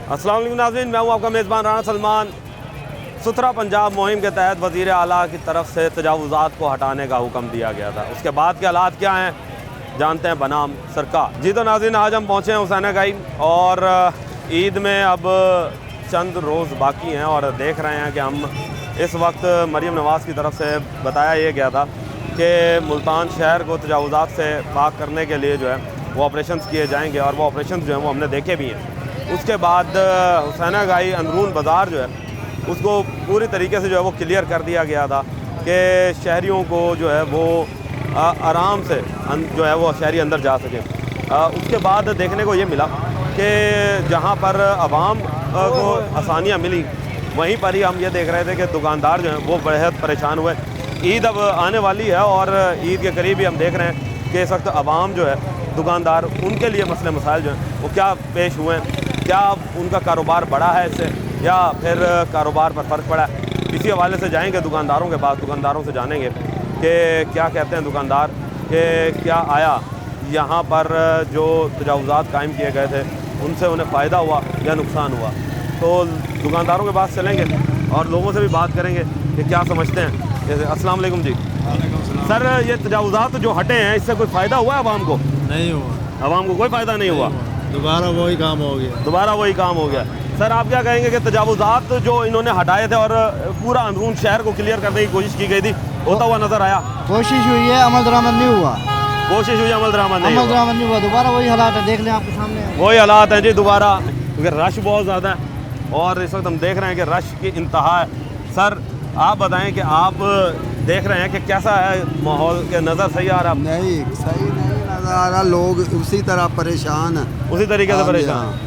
अस्सलाम वालेकुम नाज़रीन, मैं हूँ आपका मेज़बान राना सलमान। सुथरा पंजाब मुहिम के तहत वज़ीर आला की तरफ से तजावुज़ात को हटाने का हुक्म दिया गया था। उसके बाद के हालात क्या हैं जानते हैं बनाम सरकार। जी तो नाज़रीन, आज हम पहुँचे हैं हुसैनागाई और ईद में अब चंद रोज़ बाकी हैं और देख रहे हैं कि हम इस वक्त मरीम नवाज़ की तरफ से बताया ये गया था कि मुल्तान शहर को तजावुज़ात से पाक करने के लिए जो है वो ऑपरेशंस किए जाएंगे और वो ऑपरेशंस जो हैं वो हमने देखे भी हैं। उसके बाद हुसैनागाई अंदरून बाज़ार जो है उसको पूरी तरीके से जो है वो क्लियर कर दिया गया था कि शहरियों को जो है वो आराम से जो है वो शहरी अंदर जा सकें। उसके बाद देखने को ये मिला कि जहाँ पर आवाम को आसानियाँ मिली वहीं पर ही हम ये देख रहे थे कि दुकानदार जो हैं वो बेहद परेशान हुए। ईद अब आने वाली है और ईद के करीब ही हम देख रहे हैं कि इस वक्त आवाम जो है दुकानदार उनके लिए मसले मसाइल जो हैं वो क्या पेश हुए हैं, क्या उनका कारोबार बढ़ा है इससे या फिर कारोबार पर फ़र्क पड़ा है। इसी हवाले से जाएंगे दुकानदारों के पास, दुकानदारों से जानेंगे कि क्या कहते हैं दुकानदार कि क्या आया यहाँ पर जो तजावुज़ात कायम किए गए थे उनसे उन्हें फ़ायदा हुआ या नुकसान हुआ। तो दुकानदारों के पास चलेंगे और लोगों से भी बात करेंगे कि क्या समझते हैं। जैसे अस्सलाम वालेकुम जी। सर, ये तजावुज़ात जो हटे हैं इससे कोई फ़ायदा हुआ है आवाम को? नहीं हुआ, आवाम को कोई फ़ायदा नहीं हुआ। दोबारा वही काम हो गया। दोबारा वही काम हो गया। सर, आप क्या कहेंगे कि तजावुज़ात जो इन्होंने हटाए थे और पूरा अंदरून शहर को क्लियर करने की कोशिश की गई थी, होता हुआ नज़र आया? कोशिश हुई है, अमल दरामद नहीं हुआ। कोशिश हुई, अमल दरामद नहीं हुआ। अमल दरामद नहीं हुआ। दोबारा वही हालात है, देख लें आपके सामने वही हालात हैं जी दोबारा, क्योंकि रश बहुत ज़्यादा है और इस वक्त हम देख रहे हैं कि रश की इंतहा है। सर, आप बताएं कि आप देख रहे हैं कि कैसा है माहौल, के नज़र सही आ रहा? नहीं, सही नहीं नजर आ रहा। लोग उसी तरह परेशान हैं, उसी तरीके से परेशान।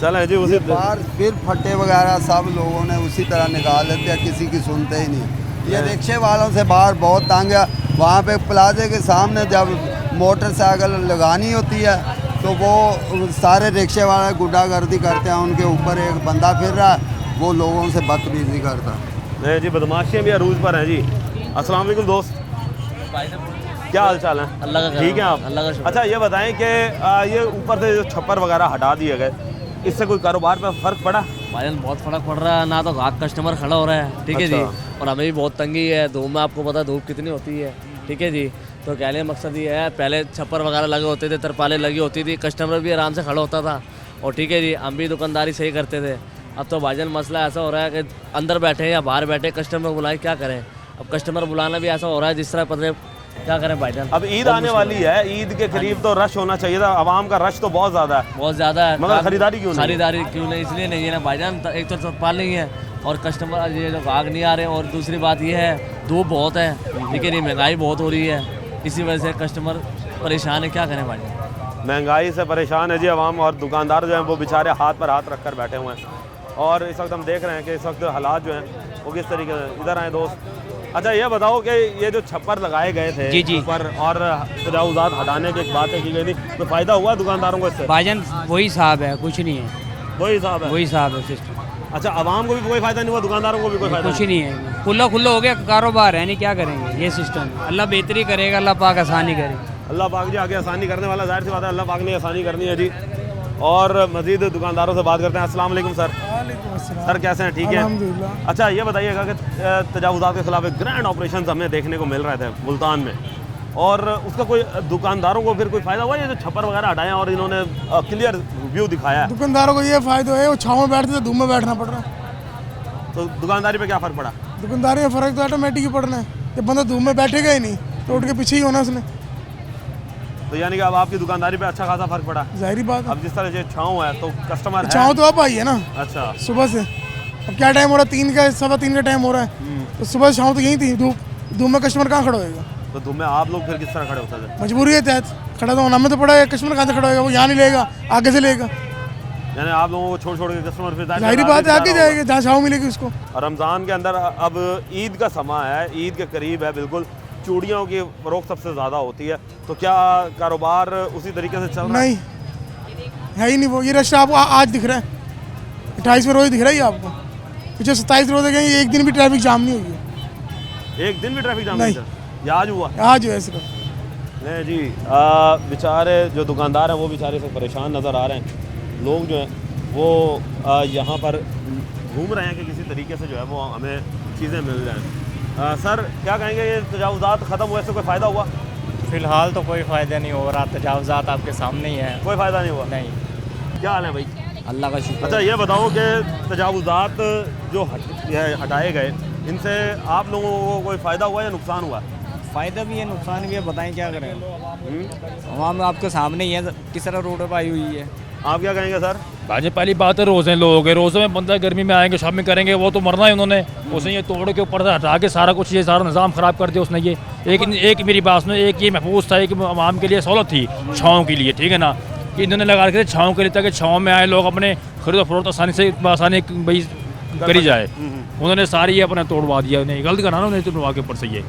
चलें जी, उसी बाहर फिर फट्टे वगैरह सब लोगों ने उसी तरह निकाल देते हैं, किसी की सुनते ही नहीं। ये रिक्शे वालों से बाहर बहुत तंग है। वहाँ पे प्लाजे के सामने जब मोटरसाइकिल लगानी होती है तो वो सारे रिक्शे वाले गुंडागर्दी करते हैं। उनके ऊपर एक बंदा फिर रहा है, वो लोगों से बदतमीजी करता है। नहीं जी, बदमाशियाँ भी अरूज पर हैं जी। अस्सलाम वालेकुम दोस्त, क्या हाल चाल है? अल्लाह का ठीक है आप? अल्लाह का शुक्र। अच्छा, ये बताएं कि ये ऊपर से जो छप्पर वगैरह हटा दिए गए, इससे कोई कारोबार पर फ़र्क पड़ा? भाईजान बहुत फर्क पड़ रहा है ना, तो गाहक कस्टमर खड़ा हो रहा है, ठीक है जी। और हमें भी बहुत तंगी है, धूप में आपको पता है धूप कितनी होती है, ठीक है जी। तो कहने का मकसद ये है, पहले छप्पर वगैरह लगे होते थे, तरपालें लगी होती थी, कस्टमर भी आराम से खड़ा होता था और ठीक है जी, हम भी दुकानदारी सही करते थे। अब तो भाईजान मसला ऐसा हो रहा है कि अंदर बैठे या बाहर बैठे कस्टमर बुलाए, क्या करें। अब कस्टमर बुलाना भी ऐसा हो रहा है जिस तरह पता क्या करें भाईजान। अब ईद आने वाली है, ईद के करीब तो रश होना चाहिए था। आवाम का रश तो बहुत ज़्यादा है, बहुत ज़्यादा है, मगर खरीदारी क्यों नहीं? खरीदारी क्यों नहीं? इसलिए नहीं है ना भाईजान, एक तो तरपाल नहीं है और कस्टमर ये जो गाहक नहीं आ रहे, और दूसरी बात ये है धूप बहुत है, ठीक है नहीं, महंगाई बहुत हो रही है, इसी वजह से कस्टमर परेशान है। क्या करें भाईजान, महंगाई से परेशान है जी आवाम, और दुकानदार जो हैं वो बेचारे हाथ पर हाथ रख कर बैठे हुए हैं। और इस वक्त हम देख रहे हैं कि इस वक्त हालात जो हैं वो किस तरीके से। इधर आए दोस्त। अच्छा, ये बताओ कि ये जो छप्पर लगाए गए थे जी ऊपर और तजावुज़ात हटाने की बातें की गई थी, तो फ़ायदा हुआ दुकानदारों को इससे? भाईजान वही हिसाब है, कुछ नहीं है, वही हिसाब है, वही हिसाब है सिस्टम। अच्छा, आवाम को भी कोई फ़ायदा नहीं हुआ, दुकानदारों को भी कोई फ़ायदा कुछ नहीं है, खुला खुला हो गया कारोबार है, नहीं क्या करेंगे, ये सिस्टम है। अल्लाह बेहतरी करेगा, अल्लाह पाक आसानी करे। अल्लाह पाक जी आगे आसानी करने वाला, जाहिर सी बात है अल्लाह पाक ने आसानी करनी है जी। और मज़ीद दुकानदारों से बात करते हैं। अस्सलाम वालेकुम सर। सर, कैसे हैं? ठीक है। अच्छा, ये बताइएगा कि तजावुज़ात के खिलाफ एक ग्रैंड ऑपरेशन हमें देखने को मिल रहे थे मुल्तान में, और उसका कोई दुकानदारों को फिर कोई फ़ायदा हुआ? ये जो छप्पर वगैरह हटाए और इन्होंने क्लियर व्यू दिखाया है, दुकानदारों को ये फ़ायदा है, वो छाँव में बैठते थे, धूप में बैठना पड़ रहा है। तो दुकानदारी पे क्या फ़र्क पड़ा? दुकानदारी में फ़र्क तो ऑटोमेटिक ही पड़ना है। जब बंदा धूप में बैठेगा ही नहीं तो उठ के पीछे ही होना उसने। तो यानी कि अब आपकी दुकानदारी पे अच्छा खासा फ़र्क पड़ा? जाहिर बात है, अब जिस तरह से छाँव है तो कस्टमर है। छाँव तो अब आई है ना अच्छा, सुबह से। अब क्या टाइम हो रहा है? 3 का, 3:15 का टाइम हो रहा है, तो सुबह छाँव तो यही थी। धूप में कस्टमर कहाँ खड़ा होएगा? तो धूप में आप लोग फिर किस तरह खड़े होते थे? मजबूरी है तहत, खड़ा तो होना में तो पड़ा है। कस्टमर कहाँ से खड़ा होएगा? वो यहाँ नहीं लेगा, आगे से लेगा। यानी आप लोगों को छोड़ के कस्टमर फिर जाहिर बात है आगे जाएगा जहाँ छाँव मिलेगी उसको। और रमज़ान के अंदर अब ईद का समय है, ईद के करीब है बिल्कुल, चूड़ियों की फ़रोख्त सबसे ज़्यादा होती है, तो क्या कारोबार उसी तरीके से चल रहा है? नहीं है ही नहीं वो। ये रश आपको आज दिख रहा है, 28 में रोज दिख रहा है ये आपको। पिछले 27 रोज गए, एक दिन भी ट्रैफिक जाम नहीं हुई है। एक दिन भी ट्रैफिक जाम नहीं। नहीं था? ये आज हुआ? आज है सिर्फ। नहीं जी, बेचारे जो दुकानदार हैं वो बेचारे से परेशान नज़र आ रहे हैं। लोग जो हैं वो यहाँ पर घूम रहे हैं कि किसी तरीके से जो है वो हमें चीज़ें मिल जाएँ। सर क्या कहेंगे, ये तजावुज़ात ख़त्म हुए से कोई फ़ायदा हुआ? फ़िलहाल तो कोई फ़ायदा नहीं हो रहा, तजावुज़ात आपके सामने ही है, कोई फ़ायदा नहीं हुआ? नहीं। क्या हाल है भाई? अल्लाह का शुक्र। अच्छा ये बताओ कि तजावुज़ात जो हटाए गए, इनसे आप लोगों को कोई फ़ायदा हुआ या नुकसान हुआ? फ़ायदा भी है नुकसान भी है, बताएं क्या करें। वहाँ में आपके सामने ही है किस तरह रोड पर आई हुई है। आप क्या कहेंगे सर? भाजी पहली बात है रोज़े लोग है, रोज़े में बंदा गर्मी में आएंगे शॉपिंग करेंगे, वो तो मरना है उन्होंने। उसने ये तोड़ के ऊपर से हटा के सारा कुछ ये सारा निज़ाम ख़राब कर दिया उसने। ये एक मेरी बात में एक ये महफूज था, एक आवाम के लिए सहूलत थी छाँव के लिए, ठीक है ना, कि इन्होंने लगा रखे थे छाँव के लिए ताकि छाँव में आए लोग अपने खरीदो फरोख्त आसानी भाई करी जाए। उन्होंने सारी ये अपने तोड़वा दिया, उन्हें गलत करा ना उन्हें तोड़वा के ऊपर से। ये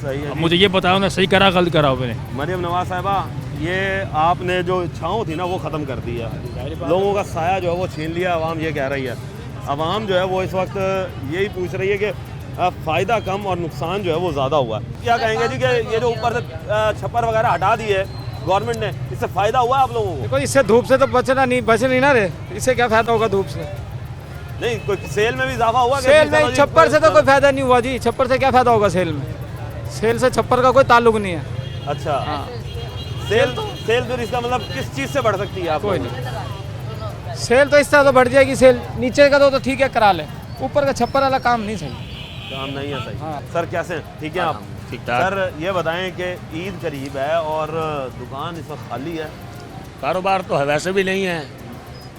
सही है। मुझे ये बताया उन्हें सही करा गलत करा उन्हें? मरियम नवाज साहिबा, ये आपने जो छाँव थी ना वो ख़त्म कर दी है, लोगों का साया जो है वो छीन लिया। आवाम ये कह रही है, आवाम जो है वो इस वक्त यही पूछ रही है कि फ़ायदा कम और नुकसान जो है वो ज़्यादा हुआ। क्या कहेंगे जी कि ये जो ऊपर से छप्पर वगैरह हटा दिए गवर्नमेंट ने, इससे फ़ायदा हुआ आप लोगों को? देखो इससे धूप से तो बच नहीं ना रहे, इससे क्या फ़ायदा होगा धूप से? नहीं, कोई सेल में भी इजाफा हुआ? सेल में छप्पर से तो कोई फ़ायदा नहीं हुआ जी, छप्पर से क्या फ़ायदा होगा सेल में? सेल से छप्पर का कोई ताल्लुक नहीं है। अच्छा हाँ। सेल फिर इसका मतलब किस चीज़ से बढ़ सकती है आप? कोई नहीं, सेल तो इस तरह तो बढ़ जाएगी। सेल नीचे का तो ठीक है करा ले, ऊपर का छप्पर वाला काम नहीं सही, काम नहीं है सही। हाँ। सर कैसे हैं? ठीक है आप? ठीक ठाक। सर ये बताएं कि ईद करीब है और दुकान इस वक्त खाली है। कारोबार तो है वैसे भी नहीं है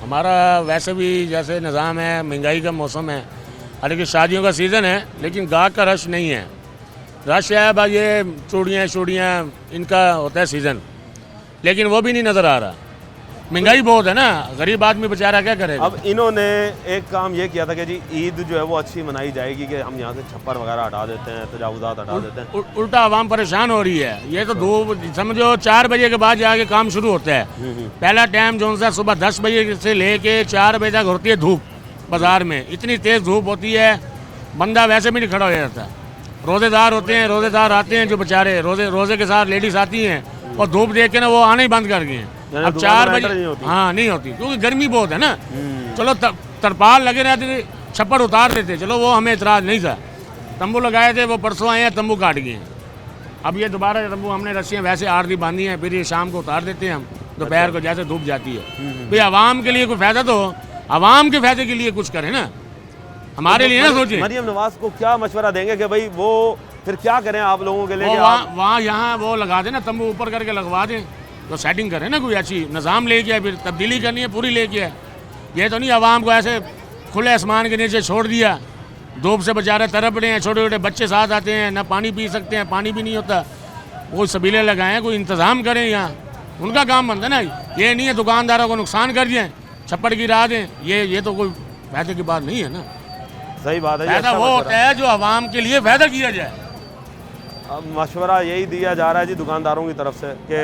हमारा, वैसे भी जैसे निज़ाम है, महंगाई का मौसम है, हालांकि शादियों का सीज़न है लेकिन गाहक का रश नहीं है। रश है भाई ये चूड़ियाँ इनका होता है सीज़न, लेकिन वो भी नहीं नज़र आ रहा। महंगाई बहुत है ना, गरीब आदमी बेचारा क्या करेगा। अब इन्होंने एक काम ये किया था कि जी ईद जो है वो अच्छी मनाई जाएगी कि हम यहाँ से छप्पर वगैरह हटा देते हैं, तजावुज़ात हटा देते हैं। उल्टा आवाम परेशान हो रही है। ये तो धूप समझो 4 बजे के बाद जाके काम शुरू होता है। पहला टाइम जो सा सुबह 10 बजे से लेके 4 बजे तक होती है धूप बाज़ार में। इतनी तेज़ धूप होती है, बंदा वैसे भी नहीं खड़ा हो जाता। रोज़ेदार होते हैं, रोज़ेदार आते हैं जो बेचारे रोज़े के साथ लेडीज़ आती हैं और धूप देख के ना वो आना ही बंद कर गए हैं। अब 4 बजे हाँ नहीं होती क्योंकि गर्मी बहुत है ना। चलो तरपाल लगे रहते थे, छप्पर उतार देते, चलो वो हमें इतराज़ नहीं था। तंबू लगाए थे, वो परसों आए हैं, तंबू काट गए हैं। अब ये दोबारा तंबू हमने रस्सियाँ वैसे आरती बांधी हैं, फिर ये शाम को उतार देते हैं हम, दोपहर को जैसे धूप जाती है। भाई आवाम के लिए कोई फ़ायदा तो हो, आवाम के फ़ायदे के लिए कुछ करें ना, हमारे लिए ना सोचें। मरियम नवाज को क्या मशवरा देंगे कि भाई वो फिर क्या करें आप लोगों के लिए? वहाँ यहाँ वो लगा दें ना, तंबू ऊपर करके लगवा दें, तो सेटिंग करें ना, कोई अच्छी निज़ाम लेके आए, फिर तब्दीली करनी है पूरी लेके आए। ये तो नहीं आवाम को ऐसे खुले आसमान के नीचे छोड़ दिया, धूप से बेचारे तड़प रहे हैं, छोटे छोटे बच्चे साथ आते हैं, ना पानी पी सकते हैं, पानी भी नहीं होता। कोई सबीले लगाएं, कोई इंतज़ाम करें, यहाँ उनका काम बनता है ना। ये नहीं है दुकानदारों को नुकसान कर दिए, छप्पर गिरा दें, ये तो कोई फायदे की बात नहीं है ना। सही बात है। फायदा वो होता है जो आवाम के लिए फ़ायदा किया जाए। अब मशवरा यही दिया जा रहा है जी दुकानदारों की तरफ से कि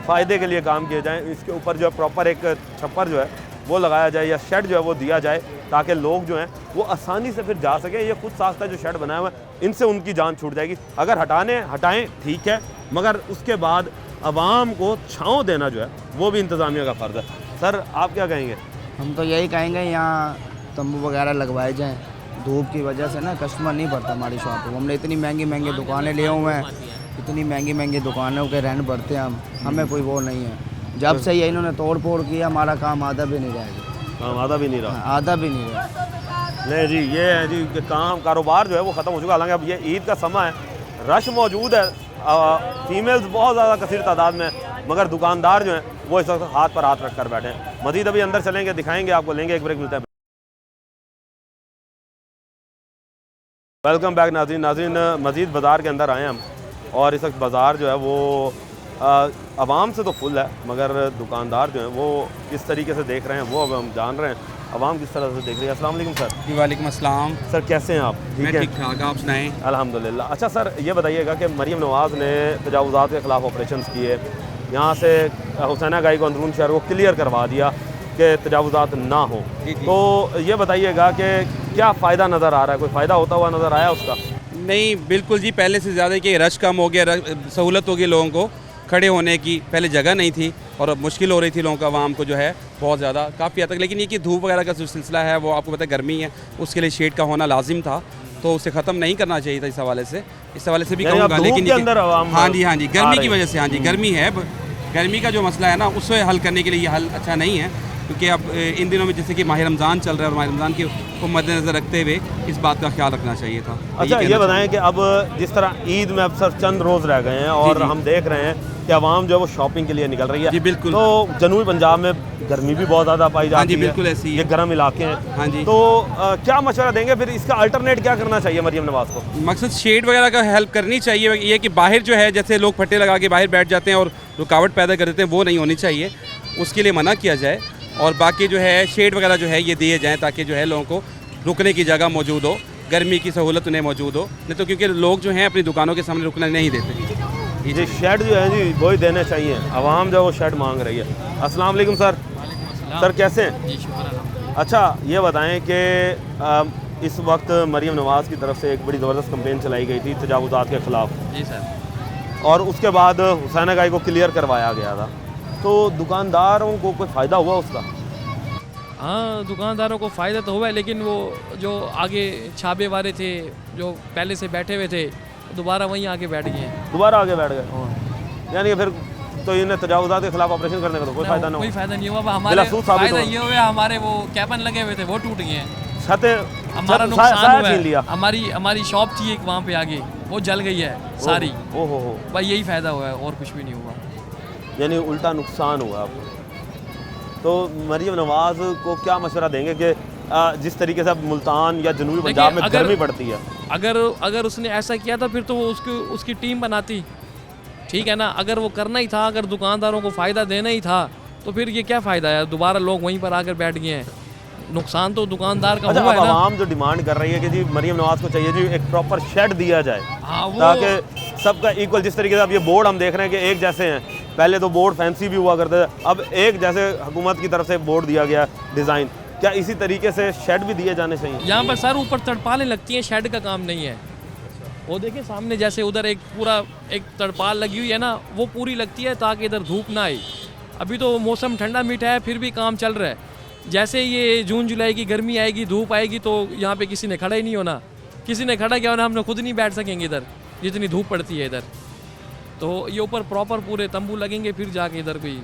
फ़ायदे के लिए काम किए जाएँ। इसके ऊपर जो है प्रॉपर एक छप्पर जो है वो लगाया जाए या शेड जो है वो दिया जाए, ताकि लोग जो हैं वो आसानी से फिर जा सकें। ये खुद साख्ता जो शेड बनाया हुआ है, इनसे उनकी जान छूट जाएगी। अगर हटाएं ठीक है, मगर उसके बाद आवाम को छाँव देना जो है वो भी इंतज़ामिया का फ़र्ज़ है। सर आप क्या कहेंगे? हम तो यही कहेंगे यहाँ तंबू वगैरह लगवाए जाएँ। धूप की वजह से ना कस्टमर नहीं भरता हमारी शॉप पे। हमने इतनी महंगी दुकानें लिए हुए हैं, इतनी महंगी दुकानों के रेंट भरते हैं हम, हमें कोई वो नहीं है। जब से ये इन्होंने तोड़ फोड़ किया, हमारा काम आधा भी नहीं रहेगा। काम आधा भी नहीं रहा? आधा भी नहीं रहा। नहीं जी, ये है जी कि कारोबार जो है वो ख़त्म हो चुका। हालांकि अब ये ईद का समय है, रश मौजूद है, फीमेल्स बहुत ज़्यादा कसीर तादाद में, मगर दुकानदार जो हैं वो इस वक्त हाथ पर हाथ रख कर बैठे हैं। मज़ीद अभी अंदर चलेंगे, दिखाएंगे आपको, लेंगे एक ब्रेक, मिलता है। वेलकम बैक नाज़रीन, मज़ीद बाज़ार के अंदर आए हम और इस वक्त बाज़ार जो है वो आवाम से तो फुल है, मगर दुकानदार जो हैं वो किस तरीके से देख रहे हैं वो अब हम जान रहे हैं। आवाम किस तरह से देख रही है। अस्सलाम वालेकुम सर। जी वालेकुम अस्सलाम। सर कैसे हैं आप? मैं ठीक ठाक, आप सुनाएं? अल्हम्दुलिल्लाह। अच्छा सर ये बताइएगा कि मरियम नवाज़ ने तजावुज़ात के ख़िलाफ़ ऑपरेशन किए, यहाँ से हुसैना गाई को अंदरून शहर को क्लियर करवा दिया कि तजावुज़ात ना हो, तो ये बताइएगा कि क्या फ़ायदा नज़र आ रहा है? कोई फ़ायदा होता हुआ नज़र आया उसका? नहीं बिल्कुल जी, पहले से ज़्यादा कि रश कम हो गया, सहूलत हो गई लोगों को। खड़े होने की पहले जगह नहीं थी और मुश्किल हो रही थी लोगों को, आवाम को जो है बहुत ज़्यादा काफ़ी हद तक। लेकिन ये कि धूप वगैरह का जो सिलसिला है वो आपको पता है गर्मी है, उसके लिए शेड का होना लाजिम था, तो उसे ख़त्म नहीं करना चाहिए था। इस हवाले से भी कहूँगा। लेकिन हाँ जी गर्मी की वजह से, हाँ जी गर्मी है, गर्मी का जो मसला है ना उसे हल करने के लिए ये हल अच्छा नहीं है, क्योंकि अब इन दिनों में जैसे कि माह रमज़ान चल रहा है और माह रमज़ान को मद्देनज़र रखते हुए इस बात का ख्याल रखना चाहिए था। अच्छा ये बताएं कि अब जिस तरह ईद में अब सर चंद रोज़ रह गए हैं और हम देख रहे हैं कि आवाम जो है वो शॉपिंग के लिए निकल रही है। जी बिल्कुल। तो जनूबी पंजाब में गर्मी भी बहुत ज़्यादा पाई जाती है। हाँ जी बिल्कुल ऐसी ये गर्म इलाके हैं। हाँ जी। तो क्या मशवरा देंगे फिर, इसका अल्टरनेट क्या करना चाहिए मरियम नवाज़ को? मकसद शेड वगैरह का हेल्प करनी चाहिए। ये कि बाहर जो है जैसे लोग फट्टे लगा के बाहर बैठ जाते हैं और रुकावट पैदा कर देते हैं, वो नहीं होनी चाहिए, उसके लिए मना किया जाए। और बाकी जो है शेड वगैरह जो है ये दिए जाएँ ताकि जो है लोगों को रुकने की जगह मौजूद हो, गर्मी की सहूलत उन्हें मौजूद हो, नहीं तो क्योंकि लोग जो हैं अपनी दुकानों के सामने रुकना नहीं देते। ये शेड जो है जी वही देने चाहिए, आवाम जो वो शेड मांग रही है। अस्सलाम वालेकुम सर। सर कैसे हैं? अच्छा ये बताएं कि इस वक्त मरियम नवाज़ की तरफ से एक बड़ी ज़बरदस्त कंपेन चलाई गई थी तजावुज़ात के ख़िलाफ़। जी सर। और उसके बाद हुसैन गाई को क्लियर करवाया गया था, तो दुकानदारों को कोई फ़ायदा हुआ उसका? हाँ दुकानदारों को फ़ायदा तो हुआ है, लेकिन वो जो आगे छाबे वाले थे जो पहले से बैठे हुए थे दोबारा वहीं आके बैठ गए हैं। दोबारा आगे बैठ गए, यानी कि फिर तो इन्हें तजावुज़ात के खिलाफ ऑपरेशन करने का तो कोई फ़ायदा ना हो। कोई फ़ायदा नहीं हुआ। हमारे फ़ायदा ये हुआ हमारे वो कैबन लगे हुए थे वो टूट गए हैं, छतें हमारा नुकसान हुआ है। हमारी शॉप थी एक वहाँ पे आगे, वो जल गई है सारी। ओहो भाई यही फ़ायदा हुआ है और कुछ भी नहीं हुआ, यानी उल्टा नुकसान हुआ आपको। तो मरियम नवाज़ को क्या मशवरा देंगे कि जिस तरीके से अब मुल्तान या जनूबी पंजाब में गर्मी पड़ती है, अगर उसने ऐसा किया था फिर तो वो उसकी टीम बनाती, ठीक है ना। अगर वो करना ही था, अगर दुकानदारों को फ़ायदा देना ही था, तो फिर ये क्या फ़ायदा है, दोबारा लोग वहीं पर आकर बैठ गए हैं। नुकसान तो दुकानदार का हुआ है ना। आवाम जो डिमांड कर रही है कि जी मरियम नवाज़ को चाहिए जी एक प्रॉपर शेड दिया जाए, ताकि सबका इक्वल, जिस तरीके से अब ये बोर्ड हम देख रहे हैं कि एक जैसे हैं, पहले तो बोर्ड फैंसी भी हुआ करते थे, अब एक जैसे हुकूमत की तरफ से बोर्ड दिया गया डिज़ाइन, क्या इसी तरीके से शेड भी दिए जाने चाहिए? यहाँ पर सर ऊपर तड़पालें लगती हैं, शेड का काम नहीं है। वो देखिए सामने जैसे उधर एक पूरा एक तड़पाल लगी हुई है ना, वो पूरी लगती है ताकि इधर धूप ना आए। अभी तो मौसम ठंडा मीठा है फिर भी काम चल रहा है। जैसे ये जून जुलाई की गर्मी आएगी, धूप आएगी, तो यहाँ पे किसी ने खड़ा ही नहीं होना। किसी ने खड़ा किया होना, हम खुद नहीं बैठ सकेंगे इधर, जितनी धूप पड़ती है इधर। तो ये ऊपर प्रॉपर पूरे तंबू लगेंगे, फिर जाके इधर कोई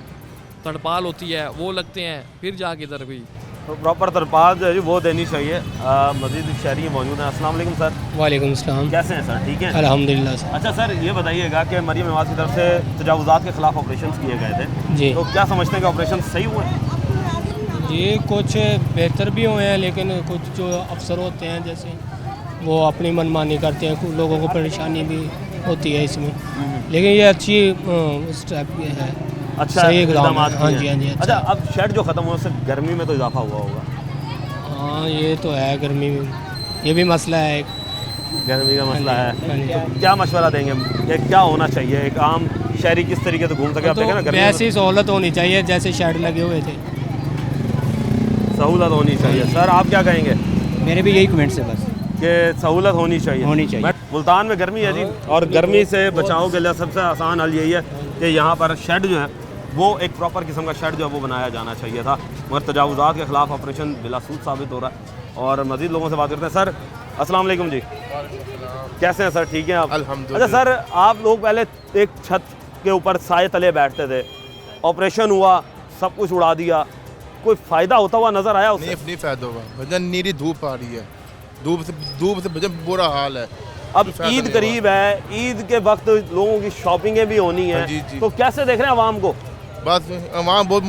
तड़पाल होती है वो लगते हैं, फिर जाके इधर कोई तो प्रॉपर तरपाल जो है वो देनी चाहिए। मज़ीद शहरी मौजूद हैं। अस्सलाम वालेकुम सर। वालेकुम सलाम। कैसे हैं सर? ठीक हैं अल्हम्दुलिल्लाह सर। अच्छा सर ये बताइएगा कि मरियम नवाज़ की तरफ से तजावुज़ात के ख़िलाफ़ ऑपरेशन किए गए थे जी, तो क्या समझते हैं कि ऑपरेशन सही हुए? ये कुछ बेहतर भी हुए हैं, लेकिन कुछ जो अफसर होते हैं जैसे वो अपनी मनमानी करते हैं, कुछ लोगों को परेशानी भी होती है इसमें, लेकिन ये अच्छी उस टाइप की है, अच्छा सही इक़दाम। हाँ जी हाँ जी। अच्छा अब शेड जो ख़त्म हुआ उससे गर्मी में तो इजाफा हुआ होगा? हाँ ये तो है, गर्मी में ये भी मसला है, एक गर्मी का मसला है। हाँ तो क्या मशवरा देंगे कि क्या होना चाहिए, एक आम शहरी किस तरीके से घूम सके? आप देखें ना गर्मी ऐसी सहूलत होनी चाहिए जैसे शेड लगे हुए थे, सहूलत होनी चाहिए। सर आप क्या कहेंगे? मेरे भी यही कमेंट्स है बस कि सहूलत होनी चाहिए। मुल्तान में गर्मी है जी, और गर्मी से बचाव के लिए सबसे आसान हल यही है कि यहाँ पर शेड जो है वो एक प्रॉपर किस्म का शेड जो है वो बनाया जाना चाहिए था, मगर तजावुज़ात के ख़िलाफ़ ऑपरेशन बिलासूद साबित हो रहा है। और मज़ीद लोगों से बात करते हैं। सर अस्सलाम वालेकुम जी। कैसे हैं सर? ठीक हैं आप? अच्छा सर आप लोग पहले एक छत के ऊपर साए तले बैठते थे, ऑपरेशन हुआ, सब कुछ उड़ा दिया, कोई फ़ायदा होता हुआ नज़र आया उससे? नहीं फ़ायदा हुआ भजन, नीरी धूप आ रही है, धूप से भजन बुरा हाल है। अब ईद करीब है, ईद के वक्त लोगों की शॉपिंगें भी होनी है, तो कैसे देख रहे हैं आवाम को? बस आवाम बहुत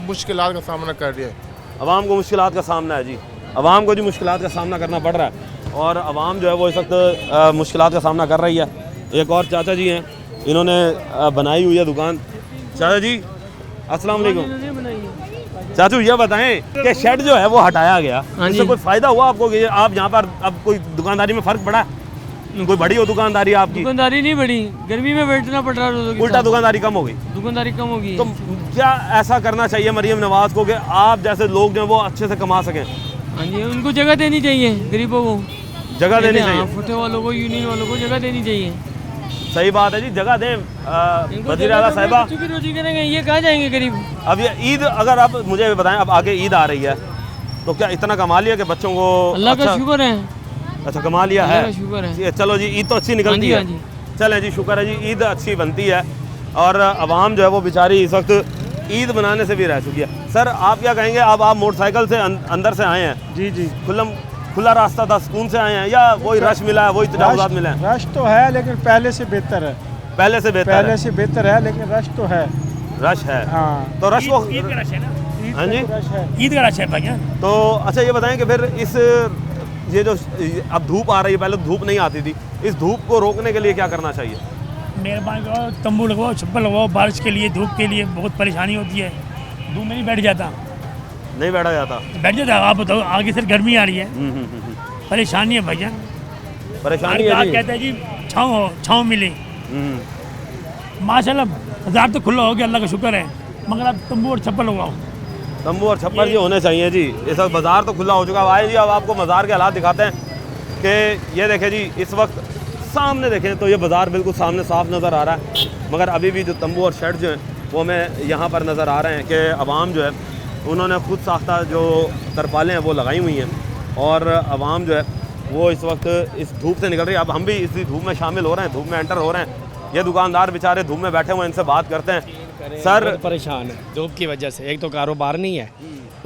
मुश्किलात का सामना कर रही है। आवाम को मुश्किलात का सामना है जी, आवाम को जी मुश्किलात का सामना करना पड़ रहा है, और आवाम जो है वो इस वक्त मुश्किलात का सामना कर रही है। एक और चाचा जी हैं, इन्होंने बनाई हुई है दुकान। चाचा जी अस्सलाम वालेकुम। चाचू ये बताएं कि शेड जो है वो हटाया गया, इससे कोई फ़ायदा हुआ आपको कि आप यहाँ पर अब कोई दुकानदारी में फ़र्क पड़ा? कोई बड़ी हो दुकानदारी आपकी? दुकानदारी नहीं बढ़ी, गर्मी में बैठना पड़ रहा है, उल्टा दुकानदारी कम हो गई। दुकानदारी कम होगी। तो क्या ऐसा करना चाहिए मरियम नवाज़ को कि आप जैसे लोग जो वो अच्छे से कमा सकें? हाँ जी, उनको जगह देनी चाहिए, गरीबों को जगह देनी चाहिए, फुटे वालों को, यूनियन वालों को जगह देनी चाहिए। सही बात है जी, जगह दें वज़ीर आला साहिबा। रोजी करेंगे, ये कहाँ जाएंगे गरीब। अब ये ईद, अगर आप मुझे बताएं, अब आगे ईद आ रही है तो क्या इतना कमा लिया कि बच्चों को अल्लाह का शुक्र है। अच्छा कमा लिया है, अल्लाह का शुक्र है। चलो जी, ईद तो अच्छी निकलती है। चलें जी, शुक्र है जी, ईद अच्छी बनती है और आवाम जो है वो बेचारी इस वक्त ईद बनाने से भी रह चुकी है। सर आप क्या कहेंगे, अब आप मोटरसाइकिल से अंदर से आए हैं? जी जी, खुला रास्ता था, सुकून से आए हैं या वही रश मिला है, वही तजावुज़ात मिले हैं? रश तो है लेकिन पहले से बेहतर है। पहले से बेहतर है लेकिन रश तो है। रश है, हाँ। तो रश को ईद का रश है ना। हाँ जी, ईद का रश है भैया। तो अच्छा ये बताएं कि फिर इस ये जो अब धूप आ रही है, पहले धूप नहीं आती थी, इस धूप को रोकने के लिए क्या करना चाहिए? मेहरबानी करो, तंबू लगवाओ, छप्पर लगवाओ, बारिश के लिए, धूप के लिए बहुत परेशानी होती है। धूप में नहीं बैठ जाता, नहीं बैठा जाता। बैठ जाता। आप बताओ, आगे से गर्मी आ रही है, परेशानी है भैया, परेशानी है जी। कहते हैं जी छाँव मिले। माशाल्लाह बाजार तो खुला हो गया, अल्लाह का शुक्र है, मगर आप तंबू और छप्पर लगवाओ। तंबू और छप्पर जी होने चाहिए जी। इस वक्त बाज़ार तो खुला हो चुका है। आए जी, अब आपको बाज़ार के हालात दिखाते हैं कि ये देखें जी, इस वक्त सामने देखें तो ये बाज़ार बिल्कुल सामने साफ नज़र आ रहा है, मगर अभी भी जो तंबू और शेड जो हैं वो हमें यहाँ पर नज़र आ रहे हैं कि आवाम जो है उन्होंने खुद साख्ता जो तरपालें हैं वो लगाई हुई हैं और आवाम जो है वो इस वक्त इस धूप से निकल रही है। अब हम भी इसी धूप में शामिल हो रहे हैं, धूप में एंटर हो रहे हैं। ये दुकानदार बेचारे धूप में बैठे हुए हैं, इनसे बात करते हैं। सर परेशान है धूप की वजह से, एक तो कारोबार नहीं है,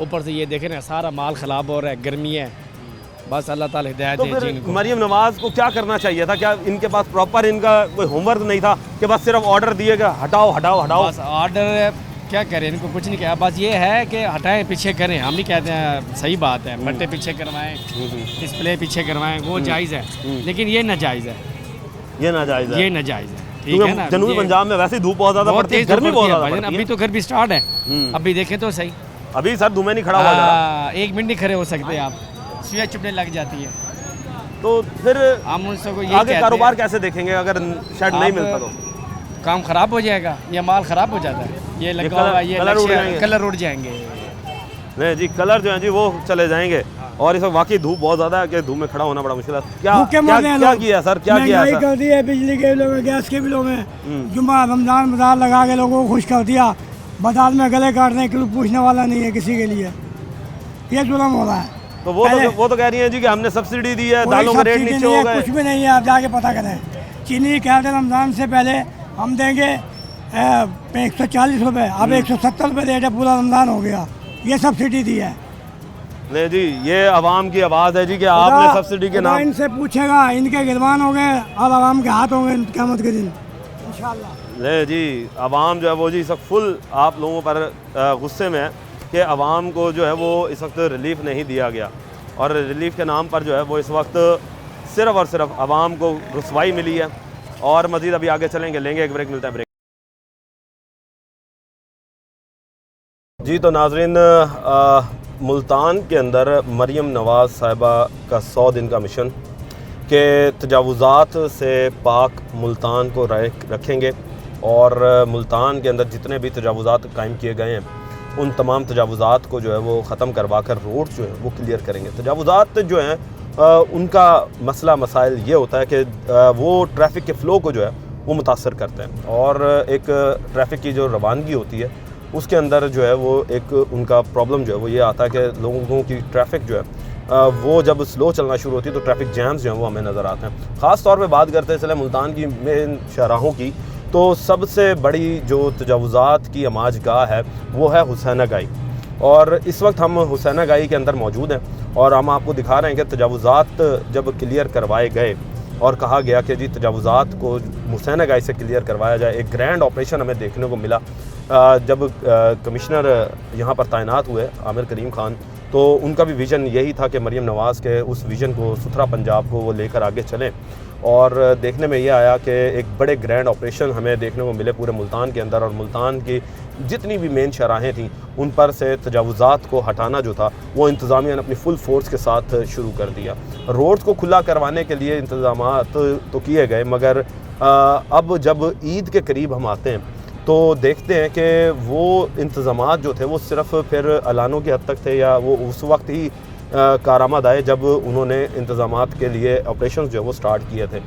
ऊपर से ये देखें ना सारा माल ख़राब हो रहा है, गर्मी है, बस अल्लाह ताला हिदायत तो दे फिर मरियम नवाज़ को क्या करना चाहिए था? क्या इनके पास प्रॉपर इनका कोई होमवर्क नहीं था कि बस सिर्फ ऑर्डर दिए कि हटाओ हटाओ हटाओ? बस ऑर्डर क्या करें, इनको कुछ नहीं किया, बस ये है कि हटाएं पीछे करें। हम ही कहते हैं सही बात है, पट्टे पीछे करवाएं, डिस्प्ले पीछे करवाएं, वो जायज़ है, लेकिन ये नाजायज़ है, ये नाजायज़ है, ये नाजायज़ है। ठीक है ना, जनूबी पंजाब में वैसे धूप बहुत ज़्यादा पड़ती है, गर्मी बहुत ज़्यादा पड़ती है। अभी तो गर्मी स्टार्ट है, अभी देखें तो सही, अभी सर धूप में नहीं खड़ा हुआ, 1 मिनट नहीं खड़े हो सकते आप, सुइयां चुभने लग जाती है। तो फिर हम उनसे को आगे कारोबार कैसे देखेंगे अगर शेड नहीं मिलता? तो काम खराब हो जाएगा, ये माल खराब हो जाता है, ये लगा हुआ, ये कलर उड़ जाएंगे। नहीं जी, कलर जो है जी वो चले जाएंगे और इस वक्त वाकई धूप बहुत ज़्यादा है कि धूप में खड़ा होना बड़ा मुश्किल है। क्या किया सर, क्या किया सर? कर दी है, बिजली के बिलों में, गैस के बिलों में, जुम्मा रमजान बाजार लगा के लोगों को खुश कर दिया। बाजार में गले काटने के लिए पूछने वाला नहीं है किसी के लिए, ये जुल्म हो रहा है। तो वो तो कह रही है जी कि हमने सब्सिडी दी है, दालों के रेट नीचे हो गए। कुछ भी नहीं है, आप जाके पता करें। चीनी कह रहे रमजान से पहले हम देंगे 140 रुपये, अब 170 रुपये रेट है, पूरा रमजान हो गया, ये सब्सिडी दी है। नहीं जी, ये आवाम की आवाज़ है जी कि आपने सब्सिडी के नाम, इनसे पूछेगा, इनके गिरबान हो गए और आवाम के हाथ होंगे क़यामत के दिन इंशाल्लाह। नहीं जी, आवाम जो है वो जी सब फुल आप लोगों पर गुस्से में है कि आवाम को जो है वो इस वक्त रिलीफ नहीं दिया गया और रिलीफ के नाम पर जो है वो इस वक्त सिर्फ़ और सिर्फ आवाम को रुसवाई मिली है। और मज़ीद अभी आगे चलेंगे, लेंगे एक ब्रेक, मिलता है ब्रेक। जी तो नाज़रीन, मुल्तान के अंदर मरियम नवाज़ साहिबा का 100 दिन का मिशन के तजावुज़ात से पाक मुल्तान को रखेंगे और मुल्तान के अंदर जितने भी तजावुज़ात कायम किए गए हैं उन तमाम तजावुज़ात को जो है वो ख़त्म करवा कर रोड जो है वो क्लियर करेंगे। तजावुज़ात जो हैं उनका मसला मसाइल ये होता है कि वो ट्रैफ़िक के फ़्लो को जो है वो मुतासर करते हैं और एक ट्रैफ़िक की जो रवानगी होती है उसके अंदर जो है वो एक उनका प्रॉब्लम जो है वो ये आता है कि लोगों की ट्रैफ़िक जो है वो जब स्लो चलना शुरू होती है तो ट्रैफ़िक जैम्स जो हैं वो हमें नज़र आते हैं। ख़ास तौर पे बात करते हैं चले मुल्तान की मेन शाहराहों की, तो सबसे बड़ी जो तजावुज़ात की अमाजगाह है वो है हुसैना गाई और इस वक्त हम हुसैना गाई के अंदर मौजूद हैं और हम आपको दिखा रहे हैं कि तजावुज़ात जब क्लियर करवाए गए और कहा गया कि जी तजावुज़ात को हुसैना गाई से क्लियर करवाया जाए, एक ग्रैंड ऑपरेशन हमें देखने को मिला। जब कमिश्नर यहाँ पर तैनात हुए आमिर करीम ख़ान, तो उनका भी विज़न यही था कि मरियम नवाज़ के उस विज़न को, सुथरा पंजाब को वो लेकर आगे चलें और देखने में ये आया कि एक बड़े ग्रैंड ऑपरेशन हमें देखने को मिले पूरे मुल्तान के अंदर और मुल्तान की जितनी भी मेन शराहें थीं उन पर से तजावुज़ात को हटाना जो था वो इंतज़ामिया ने अपनी फुल फोर्स के साथ शुरू कर दिया। रोड्स को खुला करवाने के लिए इंतज़ामात तो किए गए, मगर अब जब ईद के करीब हम आते हैं तो देखते हैं कि वो इंतज़ामात जो थे वो सिर्फ़ फिर ऐलानों की हद तक थे या वो उस वक्त ही कारआमद आए जब उन्होंने इंतज़ामात के लिए ऑपरेशन जो है वो स्टार्ट किए थे।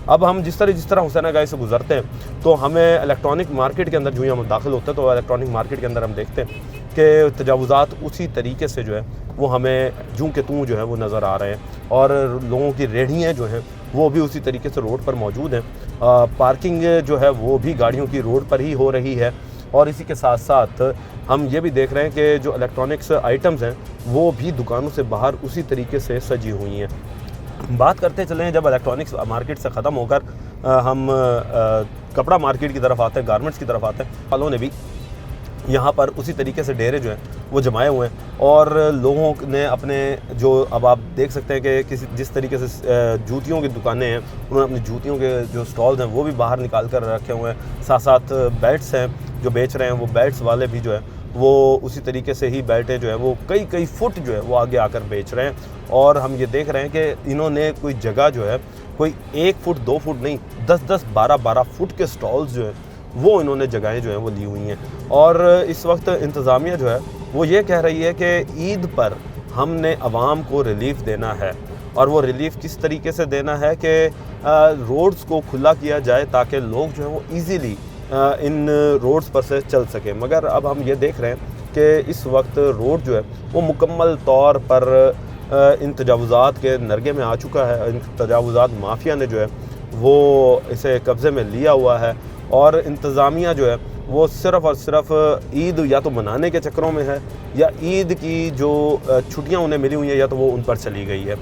अब हम जिस तरह हुसैनागाई से गुजरते हैं तो हमें इलेक्ट्रॉनिक मार्केट के अंदर जो ही हम दाखिल होते हैं तो इलेक्ट्रॉनिक मार्केट के अंदर हम देखते हैं कि तजावुज़ात उसी तरीके से जो है वो हमें जूं के तूं जो है वो नज़र आ रहे हैं और लोगों की रेहड़ियाँ जो हैं वो भी उसी तरीके से रोड पर मौजूद हैं। पार्किंग जो है वो भी गाड़ियों की रोड पर ही हो रही है और इसी के साथ साथ हम ये भी देख रहे हैं कि जो इलेक्ट्रॉनिक्स आइटम्स हैं वो भी दुकानों से बाहर उसी तरीके से सजी हुई हैं। बात करते चलें जब इलेक्ट्रॉनिक्स मार्केट से ख़त्म होकर हम कपड़ा मार्केट की तरफ आते हैं, गारमेंट्स की तरफ आते हैं, वालों ने भी यहाँ पर उसी तरीके से डेरे जो हैं वो जमाए हुए हैं और लोगों ने अपने जो अब आप देख सकते हैं कि जिस तरीके से जूतियों की दुकानें हैं उन्होंने अपनी जूतियों के जो स्टॉल्स हैं वो भी बाहर निकाल कर रखे हुए हैं। साथ साथ बेल्ट्स हैं जो बेच रहे हैं, वो बेल्ट्स वाले भी जो है वो उसी तरीके से ही बेल्टें जो है वो कई फुट जो है वो आगे आकर बेच रहे हैं। और हम ये देख रहे हैं कि इन्होंने कोई जगह जो है कोई 1 फुट 2 फुट नहीं 10-10 12-12 फुट के स्टॉल्स जो है वो इन्होंने जगहें जो हैं वो ली हुई हैं। और इस वक्त इंतज़ामिया जो है वो ये कह रही है कि ईद पर हमने आवाम को रिलीफ़ देना है और वो रिलीफ़ किस तरीके से देना है कि रोड्स को खुला किया जाए ताकि लोग जो है वो ईज़िली इन रोड्स पर से चल सकें। मगर अब हम ये देख रहे हैं कि इस वक्त रोड जो है वो मुकम्मल तौर पर इन तजावुज़ात के नरगे में आ चुका है। इन तजावुज़ात माफिया ने जो है वो इसे कब्ज़े में लिया हुआ है और इंतज़ामिया जो है वो सिर्फ़ और सिर्फ ईद या तो मनाने के चक्करों में है या ईद की जो छुट्टियां उन्हें मिली हुई हैं या तो वो उन पर चली गई है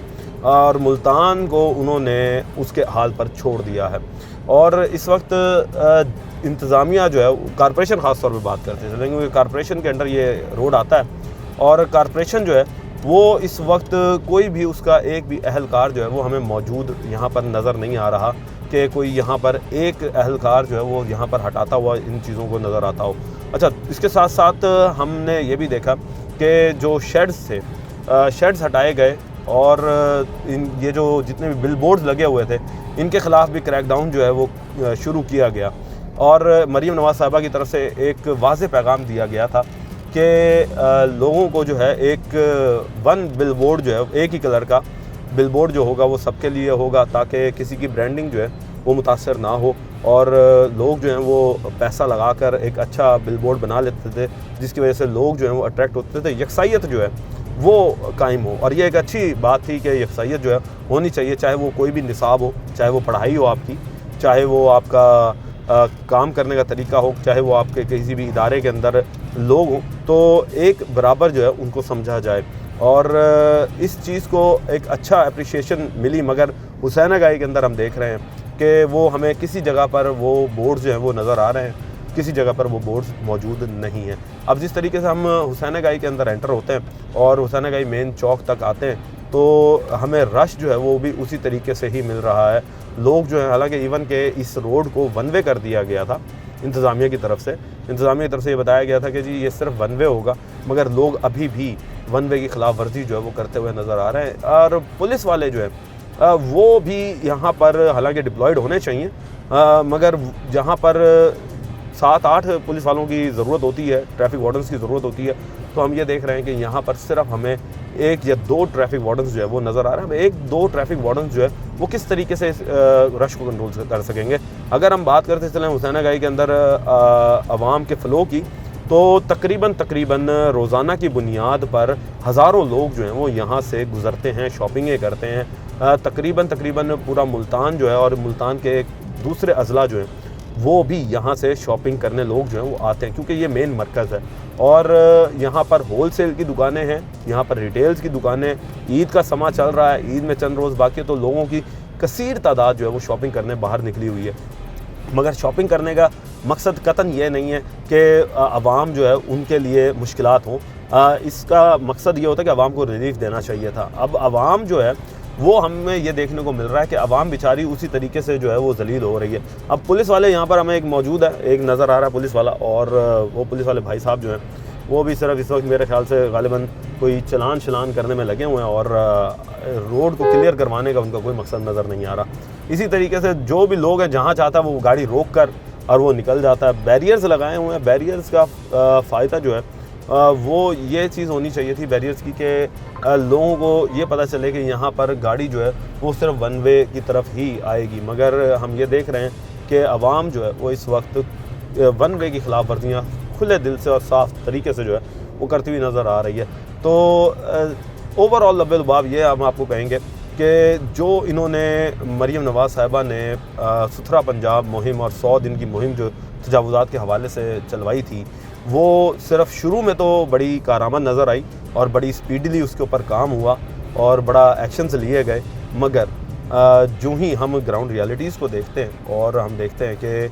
और मुल्तान को उन्होंने उसके हाल पर छोड़ दिया है। और इस वक्त इंतज़ामिया जो है कॉरपोरेशन ख़ास तौर पर बात करते हैं क्योंकि कॉरपोरेशन के अंडर ये रोड आता है और कॉरपोरेशन जो है वो इस वक्त कोई भी उसका एक भी अहलकार जो है वो हमें मौजूद यहाँ पर नज़र नहीं आ रहा कि कोई यहाँ पर एक अहलकार जो है वो यहाँ पर हटाता हुआ इन चीज़ों को नज़र आता हो। अच्छा, इसके साथ साथ हमने ये भी देखा कि जो शेड्स थे शेड्स हटाए गए और ये जो जितने भी बिल बोर्ड्स लगे हुए थे इनके ख़िलाफ़ भी क्रैकडाउन जो है वो शुरू किया गया और मरीम नवाज़ साहिबा की तरफ से एक वाज़ेह पैगाम दिया गया था कि लोगों को जो है एक वन बिल बोर्ड जो है एक ही कलर का बिल बोर्ड जो होगा वो सबके लिए होगा ताकि किसी की ब्रांडिंग जो है वो मुतासर ना हो और लोग जो हैं वो पैसा लगाकर एक अच्छा बिल बोर्ड बना लेते थे जिसकी वजह से लोग जो हैं वो अट्रैक्ट होते थे। यकसाइयत जो है वो कायम हो और ये एक अच्छी बात थी कि यकसाइयत जो है होनी चाहिए, चाहे वो कोई भी निसाब हो, चाहे वो पढ़ाई हो आपकी, चाहे वो आपका काम करने का तरीका हो, चाहे वो आपके किसी भी इदारे के अंदर लोग हों, तो एक बराबर जो है उनको समझा जाए। और इस चीज़ को एक अच्छा अप्रिशिएशन मिली मगर हुसैनागाई के अंदर हम देख रहे हैं कि वो हमें किसी जगह पर वो बोर्ड्स जो हैं वो नज़र आ रहे हैं, किसी जगह पर वो बोर्ड्स मौजूद नहीं हैं। अब जिस तरीके से हम हुसैनागाई के अंदर एंटर होते हैं और हुसैनागाई मेन चौक तक आते हैं तो हमें रश जो है वो भी उसी तरीके से ही मिल रहा है। लोग जो हैं, हालांकि इवन के इस रोड को वन वे कर दिया गया था इंतज़ामिया की तरफ से ये बताया गया था कि जी ये सिर्फ वन वे होगा, मगर लोग अभी भी वन वे की खिलाफ वर्जी जो है वो करते हुए नज़र आ रहे हैं। और पुलिस वाले जो है वो भी यहाँ पर हालांकि डिप्लॉयड होने चाहिए मगर जहाँ पर 7-8 पुलिस वालों की ज़रूरत होती है, ट्रैफिक वार्डन्स की ज़रूरत होती है, तो हम ये देख रहे हैं कि यहाँ पर सिर्फ हमें 1 या 2 ट्रैफिक वार्डन्स जो है वो नज़र आ रहे हैं। हमें 1-2 ट्रैफिक वार्डन्स जो है वो किस तरीके से रश को कंट्रोल कर सकेंगे। अगर हम बात करते चलें हुसैनागाई के अंदर आवाम के फ़्लो की, तो तकरीबन रोज़ाना की बुनियाद पर हज़ारों लोग जो हैं वो यहाँ से गुज़रते हैं, शॉपिंगें करते हैं। तकरीबन पूरा मुल्तान जो है और मुल्तान के दूसरे अज़ला जो हैं वो भी यहाँ से शॉपिंग करने लोग जो हैं वो आते हैं क्योंकि ये मेन मरकज़ है। और यहाँ पर होलसेल की दुकानें हैं, यहाँ पर रिटेल्स की दुकानें, ईद का समा चल रहा है, ईद में चंद रोज़ बाकी है तो लोगों की कसीर तादाद जो है वो शॉपिंग करने बाहर निकली हुई है। मगर शॉपिंग करने का मकसद कतन ये नहीं है कि आवाम जो है उनके लिए मुश्किलात हों, इसका मकसद ये होता है कि आवाम को रिलीफ़ देना चाहिए था। अब आवाम जो है वो हमें ये देखने को मिल रहा है कि आवाम बेचारी उसी तरीके से जो है वो जलील हो रही है। अब पुलिस वाले यहाँ पर हमें एक मौजूद है, एक नज़र आ रहा है पुलिस वाला, और वो पुलिस वाले भाई साहब जो हैं वो भी सिर्फ इस वक्त मेरे ख्याल से गालिबन कोई चलान करने में लगे हुए हैं और रोड को क्लियर करवाने का उनका कोई मकसद नज़र नहीं आ रहा। इसी तरीके से जो भी लोग हैं जहाँ चाहता है वो गाड़ी रोक कर और वो निकल जाता है। बैरियर्स लगाए हुए हैं, बैरियर्स का फ़ायदा जो है वो ये चीज़ होनी चाहिए थी बैरियर्स की कि लोगों को ये पता चले कि यहाँ पर गाड़ी जो है वो सिर्फ वन वे की तरफ ही आएगी, मगर हम ये देख रहे हैं कि आवाम जो है वो इस वक्त वन वे की खिलाफ वर्जियाँ खुले दिल से और साफ़ तरीके से जो है वो करती हुई नज़र आ रही है। तो ओवरऑल लब्बे लुबाब ये हम आपको कहेंगे कि जो इन्होंने मरीम नवाज़ साहिबा ने सुथरा पंजाब मुहिम और 100 दिन की मुहिम जो तजावुज़ात के हवाले से चलवाई थी, वो सिर्फ शुरू में तो बड़ी कारामद नज़र आई और बड़ी स्पीडली उसके ऊपर काम हुआ और बड़ा एक्शंस लिए गए, मगर जो ही हम ग्राउंड रियलिटीज़ को देखते हैं और हम देखते हैं कि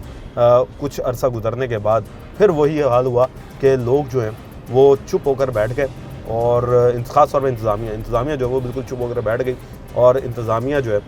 कुछ अरसा गुजरने के बाद फिर वही हाल हुआ कि लोग जो हैं वो चुप होकर बैठ गए और ख़ास तौर पर इंतज़ामिया जो है वो बिल्कुल चुप होकर बैठ गई और इंतज़ामिया जो है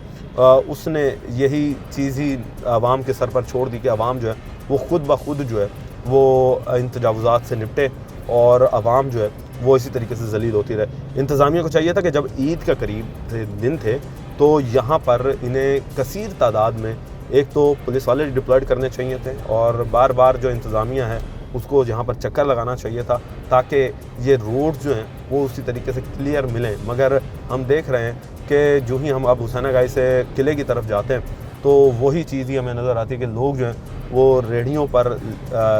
उसने यही चीज़ ही आवाम के सर पर छोड़ दी कि आवाम जो है वो ख़ुद ब खुद जो है वो इन तजावुज़ात से निपटे और आवाम जो है वो इसी तरीके से जलील होती रहे। इंतज़ामिया को चाहिए था कि जब ईद का करीब दिन थे तो यहाँ पर इन्हें कसीर तादाद में एक तो पुलिस वाले डिप्लॉयड करने चाहिए थे और बार बार जो इंतज़ामिया है उसको यहाँ पर चक्कर लगाना चाहिए था ताकि ये रोड जो हैं वो उसी तरीके से क्लियर मिलें, मगर हम देख रहे हैं कि जो ही हम अब हुसैनागाई से किले की तरफ जाते हैं तो वही चीज़ ही हमें नज़र आती है कि लोग जो हैं वो रेहड़ियों पर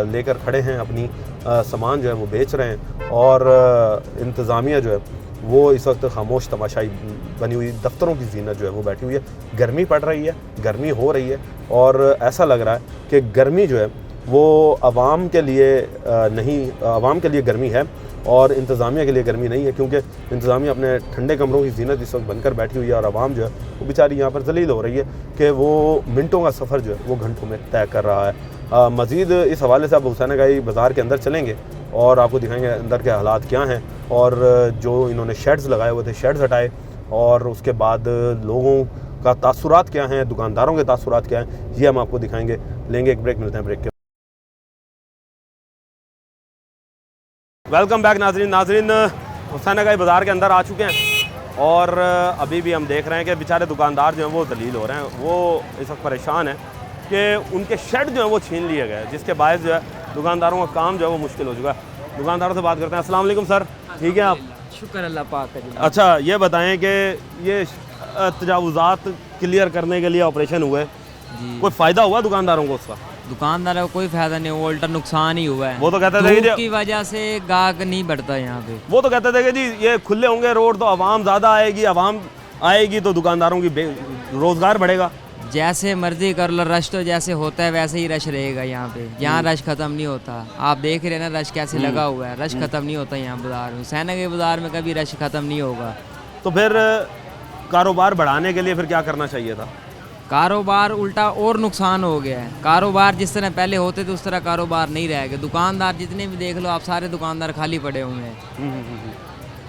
लेकर खड़े हैं, अपनी सामान जो है वो बेच रहे हैं और इंतज़ामिया जो है वो इस वक्त खामोश तमाशाई बनी हुई दफ्तरों की जीनत जो है वो बैठी हुई है। गर्मी पड़ रही है, गर्मी हो रही है और ऐसा लग रहा है कि गर्मी जो है वो आवाम के लिए नहीं, आवाम के लिए गर्मी है और इंतज़ामिया के लिए गर्मी नहीं है, क्योंकि इंतज़ामिया अपने ठंडे कमरों की जीनत इस वक्त बनकर बैठी हुई है और आवाम जो है वो बेचारी यहाँ पर जलील हो रही है कि वो मिनटों का सफ़र जो है वो घंटों में तय कर रहा है। मज़ीद इस हवाले से आप हुसैनागाई बाज़ार के अंदर चलेंगे और आपको दिखाएंगे अंदर के हालात क्या हैं और जो इन्होंने शेड्स लगाए हुए थे शेड्स हटाए और उसके बाद लोगों का तासुरात क्या हैं, दुकानदारों के तासुरात क्या हैं, ये हम आपको दिखाएंगे। लेंगे एक ब्रेक, मिलते हैं ब्रेक के। वेलकम बैक नाजरीन हुसैनागाई बाज़ार के अंदर आ चुके हैं और अभी भी हम देख रहे हैं कि बेचारे दुकानदार जो हैं वो दलील हो रहे हैं, वो इस वक्त परेशान हैं कि उनके शेड जो है वो छीन लिए गए, जिसके बायस जो है दुकानदारों का काम जो है वो मुश्किल हो चुका है। दुकानदारों से बात करते हैं। अस्सलाम वालेकुम सर, ठीक है आप? शुक्र अल्लाह पाक है। अच्छा ये बताएं कि ये तजावुज़ात क्लियर करने के लिए ऑपरेशन हुए, कोई फ़ायदा हुआ दुकानदारों को उसका? दुकानदारों को कोई फायदा नहीं हुआ, उल्टा नुकसान ही हुआ है। वो तो कहते थे धूप की वजह से गाहक नहीं बढ़ता यहाँ पे। वो तो कहते थे कि जी ये खुले होंगे रोड तो आवाम ज़्यादा आएगी, आवाम आएगी तो दुकानदारों की रोज़गार बढ़ेगा। जैसे मर्जी कर लो, रश तो जैसे होता है वैसे ही रश रहेगा यहाँ पे। यहाँ रश ख़त्म नहीं होता, आप देख रहे हैं ना रश कैसे लगा हुआ है, रश ख़त्म नहीं होता यहाँ बाज़ार में। हुसैनागाई बाज़ार में कभी रश ख़त्म नहीं होगा। तो फिर कारोबार बढ़ाने के लिए फिर क्या करना चाहिए था? कारोबार उल्टा और नुकसान हो गया है। कारोबार जिस तरह पहले होते थे उस तरह कारोबार नहीं रह गया। दुकानदार जितने भी देख लो आप, सारे दुकानदार खाली पड़े हुए हैं।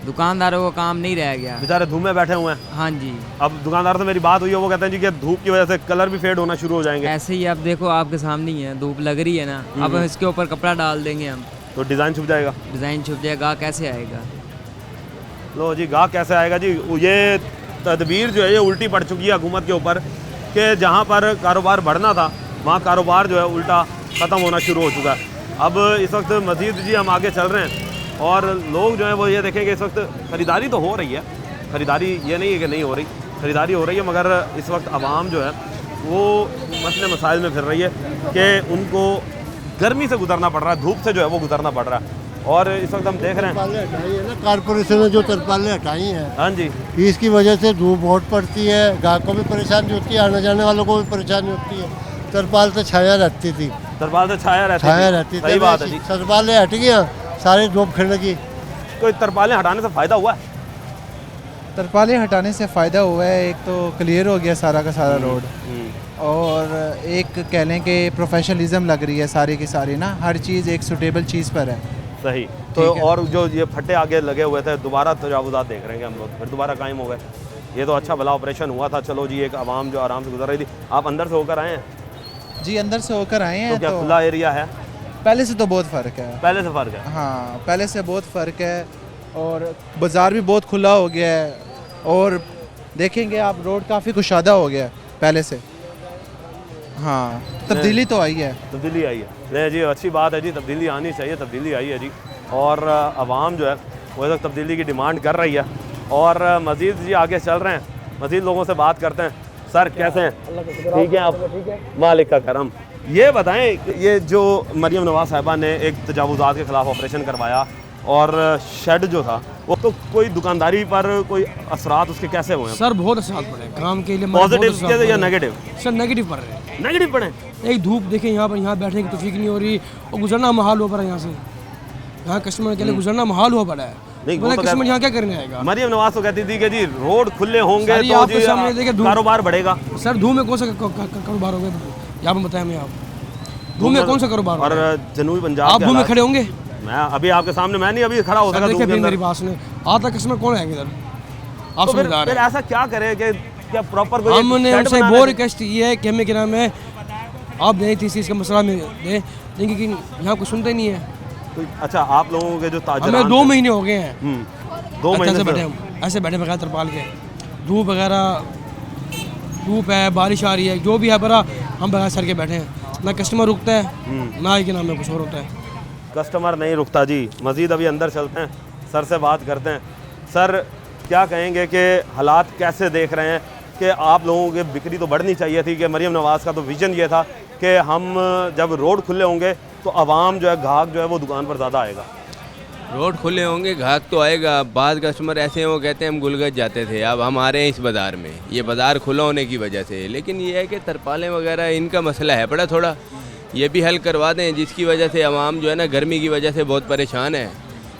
दुकानदारों का काम नहीं रह गया, बेचारे धूप में बैठे हुए हैं। हाँ जी। अब दुकानदार से मेरी बात हुई है, वो कहते हैं जी कि धूप की वजह से कलर भी फेड होना शुरू हो जाएंगे। ऐसे ही अब देखो आपके सामने ही है, धूप लग रही है ना, अब इसके ऊपर कपड़ा डाल देंगे हम तो डिज़ाइन छुप जाएगा। डिज़ाइन छुप जाएगा, कैसे आएगा? लो जी, गाहक कैसे आएगा जी? ये तदबीर जो है ये उल्टी पड़ चुकी है हुकूमत के ऊपर कि जहाँ पर कारोबार बढ़ना था वहाँ कारोबार जो है उल्टा ख़त्म होना शुरू हो चुका है। अब इस वक्त मज़ीद जी हम आगे चल रहे हैं और लोग जो है वो ये देखें कि इस वक्त ख़रीदारी तो हो रही है, ख़रीदारी ये नहीं है कि नहीं हो रही, ख़रीदारी हो रही है, मगर इस वक्त आवाम जो है वो मसले मसाइल में फिर रही है कि उनको गर्मी से गुजरना पड़ रहा है, धूप से जो है वो गुजरना पड़ रहा है। और इस वक्त हम देख रहे हैं कारपोरेशन ने जो तरपालें हटाई हैं, हाँ जी, इसकी वजह से धूप बहुत पड़ती है, ग्राहकों को भी परेशानी होती है, आने जाने वालों को भी परेशानी होती है। तरपाल से छाया रहती थी, तरपाल से छाया रहती थी, सही बात है जी। तरपालें हट गया, सारे धूप खिड़ लगी। कोई तरपालें हटाने से फ़ायदा हुआ है? तरपालें हटाने से फ़ायदा हुआ है, एक तो क्लियर हो गया सारा का सारा रोड, और एक कह लें कि प्रोफेशनलिज्म लग रही है सारी की सारी ना, हर चीज़ एक सूटेबल चीज़ पर है। सही तो और जो ये फट्टे आगे लगे हुए थे दोबारा तजावुज़ात देख रहे हैं हम लोग, फिर दोबारा कायम हो गए। ये तो अच्छा भला ऑपरेशन हुआ था, चलो जी, एक आवाम जो आराम से गुजर रही थी। आप अंदर से होकर आए हैं? जी अंदर से होकर आए हैं। तो क्या खुला एरिया है? पहले से तो बहुत फ़र्क है, पहले से फ़र्क है। हाँ पहले से बहुत फ़र्क है और बाज़ार भी बहुत खुला हो गया है और देखेंगे आप रोड काफ़ी कुशादा हो गया है पहले से। हाँ तब्दीली तो आई है, तब्दीली आई है। नहीं जी, अच्छी बात है जी, तब्दीली आनी चाहिए, तब्दीली आई है जी। और आवाम जो है वो इस वक्त तब्दीली की डिमांड कर रही है। और मज़ीद जी आगे चल रहे हैं, मज़ीद लोगों से बात करते हैं। सर कैसे हैं? ठीक है आप? मालिक का करम। ये बताएं, ये जो मरियम नवाज साहिबा ने एक तजावुज़ात के ख़िलाफ़ ऑपरेशन करवाया और शेड जो था वो, तो कोई दुकानदारी पर कोई असरात उसके कैसे हुए हैं? सर बहुत असरात पड़े काम के लिए। पॉजिटिव या नेगेटिव? सर नेगेटिव पड़ रहे हैं। नेगेटिव पड़े? एक धूप देखें यहाँ पर, यहाँ बैठने की तौफीक नहीं हो रही और गुजरना महाल हुआ पड़ा है। यहाँ से यहाँ कस्टमर के लिए गुजरना महाल हुआ पड़ा है। नहीं, कस्टमर यहाँ क्या करने आएगा? मरियम नवाज तो कहती थी कि जी रोड खुले होंगे तो जी कारोबार बढ़ेगा। सर धूप में कौन सा कारोबार होगा? यहाँ पर बताएं हमें आप, धूप में कौन सा कारोबार? और जनूबी पंजाब आप धूप में खड़े होंगे? मैं अभी आपके सामने मैं नहीं अभी खड़ा हो सका। देखिए मेरी बात सुने, आता कस्टमर कौन आएगा इधर? आप समझदार फिर ऐसा क्या करें कि क्या प्रॉपर कोई हमने उनसे बहुत रिक्वेस्ट की है कि हमें क्या नाम है आप दें इस चीज़ का मसला में दें, लेकिन यहाँ कुछ सुनते नहीं है। अच्छा, आप लोगों के जो ताजरान हमें 2 महीने हो गए हैं, 2 महीने से बैठे हम ऐसे बैठे बगैर तरपाल के, धूप वगैरह, धूप है, बारिश आ रही है, जो भी है बड़ा हम बगैर सर के बैठे हैं। ना कस्टमर रुकता है ना ही के नाम में कुछ और होता है। कस्टमर नहीं रुकता जी। मज़ीद अभी अंदर चलते हैं, सर से बात करते हैं। सर क्या कहेंगे कि हालात कैसे देख रहे हैं कि आप लोगों की बिक्री तो बढ़नी चाहिए थी, कि मरियम नवाज़ का तो विज़न ये था कि हम जब रोड खुले होंगे तो आवाम जो है, ग्राहक जो है वो दुकान पर ज़्यादा आएगा। रोड खुले होंगे ग्राहक तो आएगा। बाद कस्टमर ऐसे हैं वो कहते हैं हम गुलगत जाते थे, अब हम आ रहे हैं इस बाज़ार में, ये बाज़ार खुला होने की वजह से। लेकिन ये है कि तरपालें वगैरह इनका मसला है बड़ा थोड़ा, ये भी हल करवा दें, जिसकी वजह से आवाम जो है ना गर्मी की वजह से बहुत परेशान है।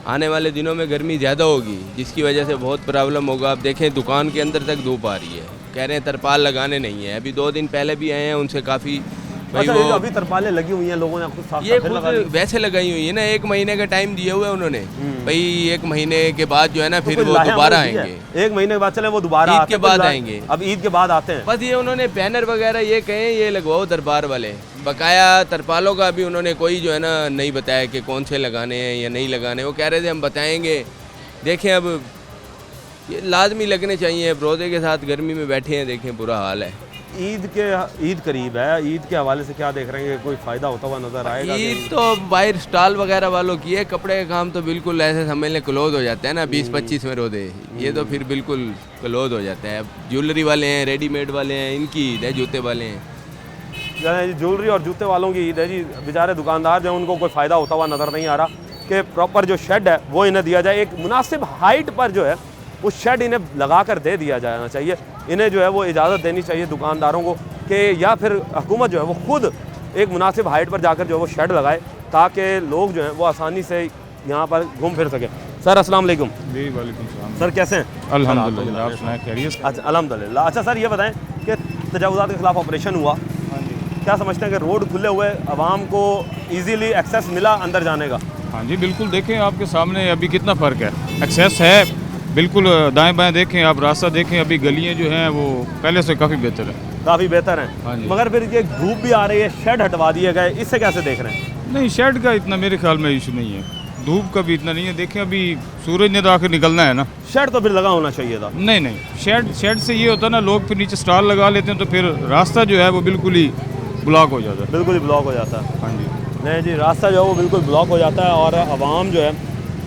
आने वाले दिनों में गर्मी ज़्यादा होगी, जिसकी वजह से बहुत प्रॉब्लम होगा। आप देखें दुकान के अंदर तक धूप आ रही है, कह रहे हैं तरपाल लगाने नहीं है। अभी 2 दिन पहले भी आए हैं, उनसे काफ़ी भाई अच्छा, वो अभी तरपालें लगी हुई हैं, लोगों ने ये खुद वैसे लगाई हुई है ना, 1 महीने का टाइम दिया हुआ है उन्होंने भाई। 1 महीने के बाद जो है ना फिर वो दोबारा आएंगे। 1 महीने के बाद चले वो दोबारा ईद के बाद आएंगे। अब ईद के बाद आते हैं। बस ये उन्होंने बैनर वगैरह ये कहें ये लगवाओ दरबार वाले, बकाया तरपालों का भी उन्होंने कोई जो है ना नहीं बताया कि कौन से लगाने हैं या नहीं लगाने। वो कह रहे थे हम बताएंगे। देखें अब ये लाजमी लगने चाहिए। अब रोज़े के साथ गर्मी में बैठे हैं, देखें बुरा हाल है। ईद करीब है, ईद के हवाले से क्या देख रहे हैं, कोई फ़ायदा होता हुआ नज़र आएगा? ईद तो बाहर स्टॉल वगैरह वालों की है, कपड़े का काम तो बिल्कुल ऐसे समझ लें क्लोज हो जाता है ना 20-25 में रोज़े, ये तो फिर बिल्कुल क्लोज हो जाता है। ज्वेलरी वाले हैं, रेडीमेड वाले हैं, इनकी ईद है, जूते वाले हैं। ज्वेलरी और जूते वालों की ईद है जी। बेचारे दुकानदार जो उनको कोई फ़ायदा होता हुआ नज़र नहीं आ रहा कि प्रॉपर जो शेड है वो इन्हें दिया जाए, एक मुनासिब हाइट पर जो है वो शेड इन्हें लगा कर दे दिया जाना चाहिए। इन्हें जो है वो इजाज़त देनी चाहिए दुकानदारों को कि या फिर हुकूमत जो है वो खुद एक मुनासिब हाइट पर जाकर जो है वो शेड लगाए, ताकि लोग जो हैं वो आसानी से यहाँ पर घूम फिर सकें। सर अस्सलाम वालेकुम। जी वालेकुम सलाम। सर कैसे हैं? अल्हम्दुलिल्लाह, आप सुनाएं खैरियत? अच्छा अल्हम्दुलिल्लाह। अच्छा सर ये बताएं कि तजावुज़ात के ख़िलाफ़ ऑपरेशन हुआ, क्या समझते हैं कि रोड खुले हुए आवाम को ईजीली एक्सेस मिला अंदर जाने का? हाँ जी बिल्कुल, देखें आपके सामने अभी कितना फ़र्क है, एक्सेस है बिल्कुल। दाएं बाएं देखें आप, रास्ता देखें, अभी गलियाँ जो हैं वो पहले से काफ़ी बेहतर है। काफ़ी बेहतर हैं। हाँ जी। मगर फिर ये धूप भी आ रही है, शेड हटवा दिए गए, इससे कैसे देख रहे हैं? नहीं, शेड का इतना मेरे ख्याल में इशू नहीं है, धूप का भी इतना नहीं है। देखें अभी सूरज ने तो आखिर निकलना है ना, शेड तो फिर लगा होना चाहिए था। नहीं, शेड से ये होता है ना, लोग फिर नीचे स्टॉल लगा लेते हैं तो फिर रास्ता जो है वो बिल्कुल ही ब्लॉक हो जाता है। बिल्कुल ही ब्लॉक हो जाता है। हाँ जी। नहीं जी, रास्ता जो है वो बिल्कुल ब्लॉक हो जाता है और आवाम जो है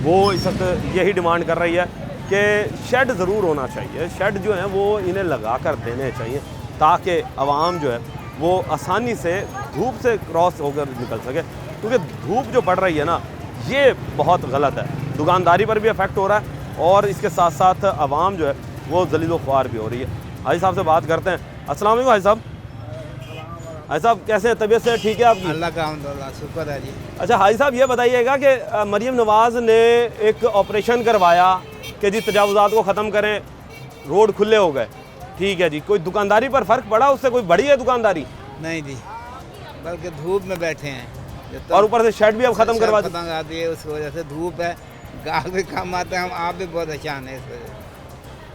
वो इस वक्त यही डिमांड कर रही है कि शेड ज़रूर होना चाहिए। शेड जो है वो इन्हें लगा कर देने चाहिए ताकि आवाम जो है वो आसानी से धूप से क्रॉस होकर निकल सके, क्योंकि धूप जो पड़ रही है ना ये बहुत गलत है, दुकानदारी पर भी इफ़ेक्ट हो रहा है और इसके साथ साथ आवाम जो है वो जलील ख्वार भी हो रही है। हाजी साहब से बात करते हैं। अस्सलाम वालेकुम हाजी साहब। हाजी साहब कैसे हैं, तबीयत से ठीक है आपकी? अल्लाह का हम्दुलिल्लाह, शुक्र है जी। अच्छा हाजी साहब ये बताइएगा कि मरियम नवाज़ ने एक ऑपरेशन करवाया कि जी तजावुज़ात को ख़त्म करें, रोड खुले हो गए, ठीक है जी, कोई दुकानदारी पर फ़र्क पड़ा उससे, कोई बढ़ी है दुकानदारी? नहीं जी, बल्कि धूप में बैठे हैं और ऊपर से शेड भी अब ख़त्म करवा दिए, उस वजह से धूप है, गाहक भी कम आते हैं, हम आप भी बहुत परेशान है इस वजह से।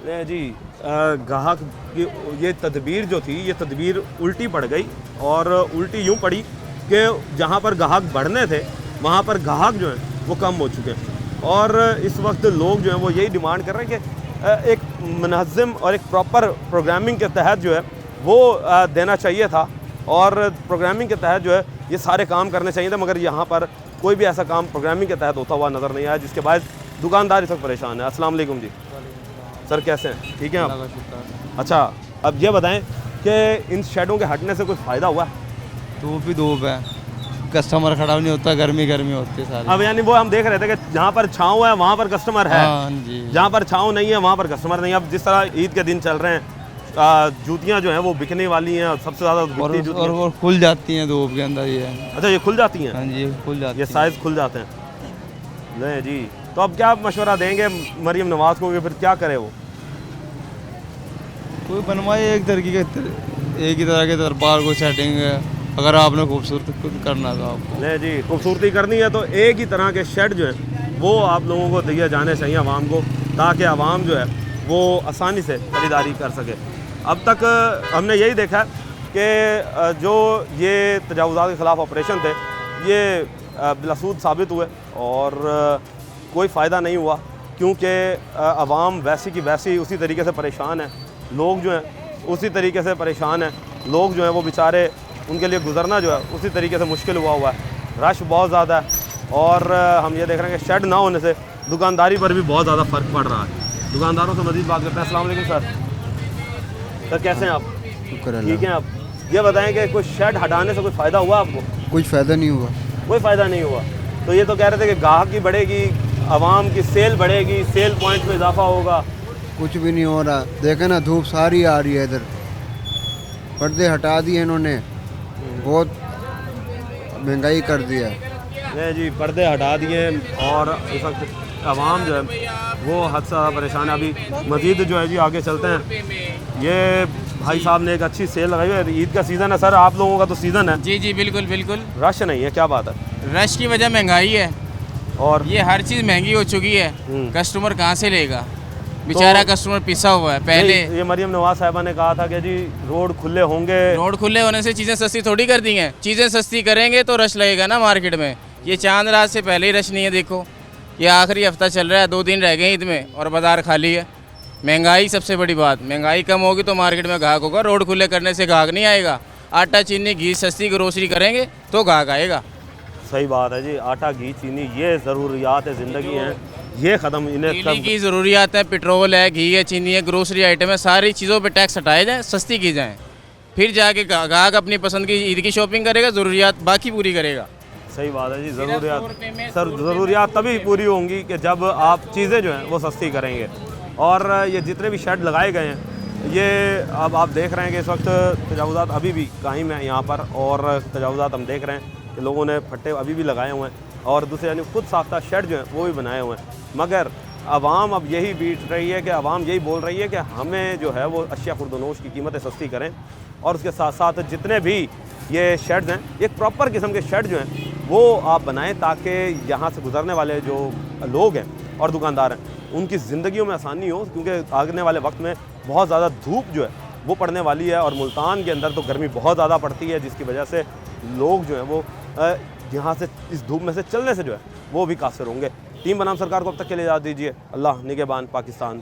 नहीं जी, ग्राहक की ये तदबीर जो थी ये तदबीर उल्टी पड़ गई, और उल्टी यूँ पड़ी कि जहाँ पर ग्राहक बढ़ने थे वहाँ पर ग्राहक जो हैं वो कम हो चुके हैं। और इस वक्त लोग जो हैं वो यही डिमांड कर रहे हैं कि एक मुनज़्ज़म और एक प्रॉपर प्रोग्रामिंग के तहत जो है वो देना चाहिए था, और प्रोग्रामिंग के तहत जो है ये सारे काम करने चाहिए थे, मगर यहाँ पर कोई भी ऐसा काम प्रोग्रामिंग के तहत होता हुआ नज़र नहीं आया, जिसके बाद दुकानदार इस वक्त परेशान है। अस्सलाम वालेकुम जी सर, कैसे हैं? ठीक हैं आप? अच्छा, अब ये बताएं कि इन शेडों के हटने से कुछ फ़ायदा हुआ? धूप ही धूप है, कस्टमर खड़ा नहीं होता, गर्मी गर्मी होती है सारी। अब यानी वो हम देख रहे थे कि जहाँ पर छाँव है वहाँ पर कस्टमर है, जहाँ पर छाँव नहीं है वहाँ पर कस्टमर नहीं है। अब जिस तरह ईद के दिन चल रहे हैं, जूतियाँ जो हैं वो बिकने वाली हैं, और सबसे ज़्यादा और वो खुल जाती हैं धूप के अंदर। ये अच्छा, ये खुल जाती हैं? हाँ जी, खुल जाती ये साइज़ खुल जाते हैं। नहीं जी, तो अब क्या मशवरा देंगे मरीम नवाज़ को कि फिर क्या करे वो? कोई बनवाए एक ही तरह के तरपाल को सेटिंग, अगर आपने खूबसूरत खुद करना था आपको। नहीं जी, खूबसूरती करनी है तो एक ही तरह के शेड जो है वो आप लोगों को दिए जाने चाहिए आवाम को, ताकि आवाम जो है वो आसानी से खरीदारी कर सके। अब तक हमने यही देखा कि जो ये तजावुज़ात के ख़िलाफ़ ऑपरेशन थे ये बिलासूद साबित हुए और कोई फ़ायदा नहीं हुआ, क्योंकि आवाम वैसी की वैसी उसी तरीके से परेशान है, लोग जो हैं उसी तरीके से परेशान हैं, लोग जो हैं वो बेचारे उनके लिए गुजरना जो है उसी तरीके से मुश्किल हुआ है। रश बहुत ज़्यादा है और हम ये देख रहे हैं कि शेड ना होने से दुकानदारी पर भी बहुत ज़्यादा फ़र्क पड़ रहा है। दुकानदारों से मज़ीद बात करते हैं। अस्सलाम वालेकुम सर, कैसे हैं आप? ठीक हैं आप? ये बताएं कि कुछ शेड हटाने से कोई फ़ायदा हुआ आपको? कुछ फ़ायदा नहीं हुआ। कोई फ़ायदा नहीं हुआ। तो ये तो कह रहे थे कि गाहकी बढ़ेगी, आवाम की सेल बढ़ेगी, सेल पॉइंट में इजाफा होगा। कुछ भी नहीं हो रहा। देखे ना, धूप सारी आ रही है इधर, पर्दे हटा दिए इन्होंने, बहुत महंगाई कर दिया। नहीं जी, पर्दे हटा दिए और इस वक्त आवाम जो है वो हद से ज़्यादा परेशान है। अभी मज़ीद जो है जी आगे चलते हैं। ये भाई साहब ने एक अच्छी सेल लगाई है, ईद का सीज़न है सर, आप लोगों का तो सीज़न है? जी जी बिल्कुल बिल्कुल। रश नहीं है, क्या बात है? रश की वजह महंगाई है और ये हर चीज़ महंगी हो चुकी है, कस्टमर कहाँ से लेगा, बेचारा कस्टमर पिसा हुआ है। पहले ये मरीम नवाज साहिबा ने कहा था कि जी रोड खुले होंगे, रोड खुले होने से चीज़ें सस्ती थोड़ी कर दी हैं, चीज़ें सस्ती करेंगे तो रश लगेगा ना मार्केट में। ये चांद रात से पहले ही रश नहीं है, देखो ये आखिरी हफ्ता चल रहा है, 2 दिन रह गए ईद में और बाज़ार खाली है। महंगाई सबसे बड़ी बात, महंगाई कम होगी तो मार्केट में ग्राहक होगा, रोड खुले करने से ग्राहक नहीं आएगा। आटा चीनी घी सस्ती ग्रोसरी करेंगे तो ग्राहक आएगा। सही बात है जी, आटा घी चीनी ये ज़रूरियात ज़िंदगी हैं, ये ख़त्म इन्हें डेली की ज़रूरियात है, पेट्रोल है, घी है, चीनी है, ग्रोसरी आइटम है, सारी चीज़ों पे टैक्स हटाए जाएँ, सस्ती की जाएँ, फिर जाके ग्राहक अपनी पसंद की ईद की शॉपिंग करेगा, ज़रूरियात बाकी पूरी करेगा। सही बात है जी, ज़रूरियात सर, ज़रूरियात तभी पूरी होंगी कि जब आप चीज़ें जो हैं वो सस्ती करेंगे। और ये जितने भी शेड लगाए गए हैं ये अब आप देख रहे हैं कि इस वक्त तजावुज़ात अभी भी कायम है यहाँ पर, और तजावुज़ात हम देख रहे हैं कि लोगों ने फट्टे अभी भी लगाए हुए हैं और दूसरे यानी खुद साख्ता शेड जो हैं वो भी बनाए हुए हैं। मगर आवाम अब यही बीट रही है कि आवाम यही बोल रही है कि हमें जो है वो अशिया खुर्दनोश की कीमतें सस्ती करें, और उसके साथ साथ जितने भी ये शेड्स हैं एक प्रॉपर किस्म के शेड जो हैं वो आप बनाएं, ताकि यहाँ से गुजरने वाले जो लोग हैं और दुकानदार हैं उनकी ज़िंदगियों में आसानी हो, क्योंकि आगने वाले वक्त में बहुत ज़्यादा धूप जो है वो पड़ने वाली है और मुल्तान के अंदर तो गर्मी बहुत ज़्यादा पड़ती है, जिसकी वजह से लोग जो हैं वो यहाँ से इस धूप में से चलने से जो है वो भी कासिर होंगे। टीम बनाम सरकार को अब तक के लिए इजाज़त दीजिए। अल्लाह निगहबान पाकिस्तान।